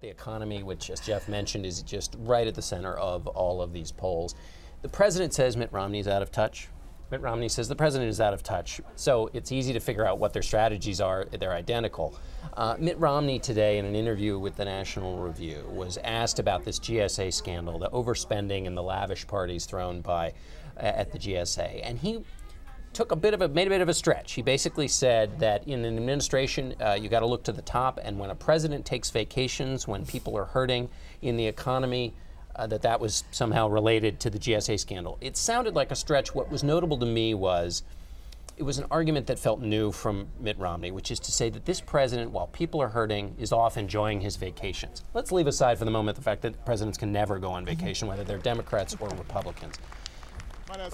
the economy, which, as Jeff mentioned, is just right at the center of all of these polls. The president says Mitt Romney is out of touch. Mitt Romney says the president is out of touch. So it's easy to figure out what their strategies are. They're identical. Mitt Romney today, in an interview with the National Review, was asked about this GSA scandal, the overspending and the lavish parties thrown by at the GSA, and he made a bit of a stretch. He basically said that in an administration, you got to look to the top, and when a president takes vacations, when people are hurting in the economy, that was somehow related to the GSA scandal. It sounded like a stretch. What was notable to me was it was an argument that felt new from Mitt Romney, which is to say that this president, while people are hurting, is off enjoying his vacations. Let's leave aside for the moment the fact that presidents can never go on vacation, whether they're Democrats or Republicans.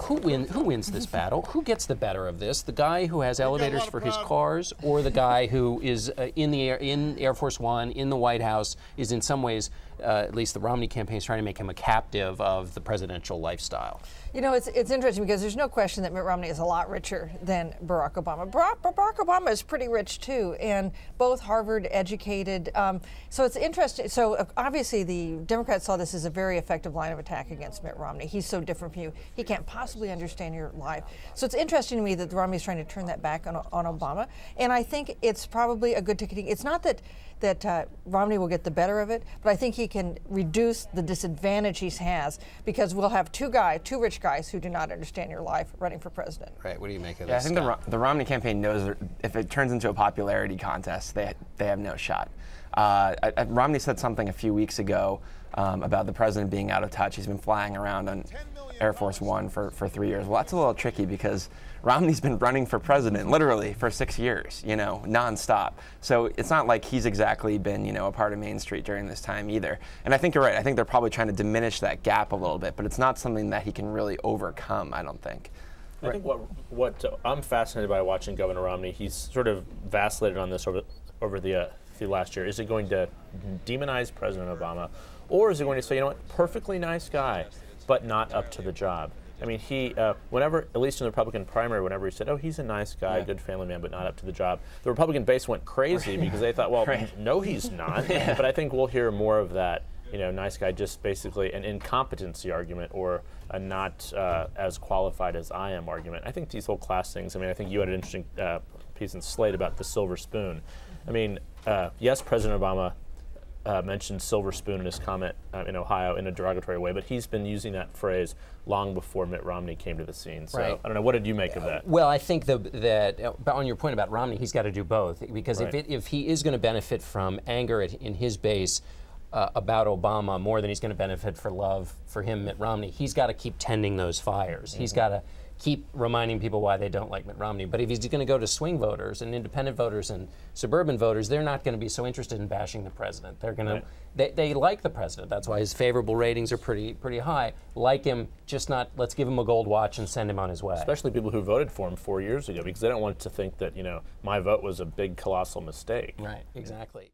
Who wins this battle? Who gets the better of this? The guy who has elevators for his cars, or the guy who is in Air Force One, in the White House, is in some ways, at least the Romney campaign is trying to make him a captive of the presidential lifestyle. You know, it's interesting because there's no question that Mitt Romney is a lot richer than Barack Obama. Barack Obama is pretty rich too, and both Harvard educated. So it's interesting. So obviously the Democrats saw this as a very effective line of attack against Mitt Romney. He's so different from you. He can't possibly understand your life. So it's interesting to me that the Romney's trying to turn that back on Obama, and I think it's probably a good ticketing. It's not that Romney will get the better of it, but I think he can reduce the disadvantage he has because we'll have two rich guys who do not understand your life running for president. Right. What do you make of this? Yeah, I think the Romney campaign knows if it turns into a popularity contest, they have no shot. Romney said something a few weeks ago about the president being out of touch. He's been flying around on Air Force One for 3 years. Well, that's a little tricky because Romney's been running for president literally for 6 years, nonstop. So it's not like he's exactly been, a part of Main Street during this time either. And I think you're right. I think they're probably trying to diminish that gap a little bit, but it's not something that he can really overcome, I don't think. I think what I'm fascinated by watching Governor Romney, he's sort of vacillated on this over the last year. Is it going to demonize President Obama, or is it going to say, you know what, perfectly nice guy, but not up to the job? I mean, he, whenever, at least in the Republican primary, whenever he said, oh, he's a nice guy, good family man, but not up to the job, the Republican base went crazy because they thought, well, no, he's not. But I think we'll hear more of that, nice guy, just basically an incompetency argument or a not as qualified as I am argument. I think these whole class things, I mean, I think you had an interesting piece in Slate about the silver spoon. I mean, yes, President Obama mentioned silver spoon in his comment in Ohio in a derogatory way, but he's been using that phrase long before Mitt Romney came to the scene. So I don't know, what did you make of that? Well, I think that on your point about Romney, he's got to do both, because if he is going to benefit from anger in his base about Obama more than he's going to benefit for love for him, Mitt Romney, he's got to keep tending those fires. He's got to keep reminding people why they don't like Mitt Romney. But if he's going to go to swing voters and independent voters and suburban voters, they're not going to be so interested in bashing the president. They're going to, they like the president. That's why his favorable ratings are pretty high. Like him, just not, let's give him a gold watch and send him on his way. Especially people who voted for him 4 years ago, because they don't want to think that, my vote was a big, colossal mistake. Right, exactly.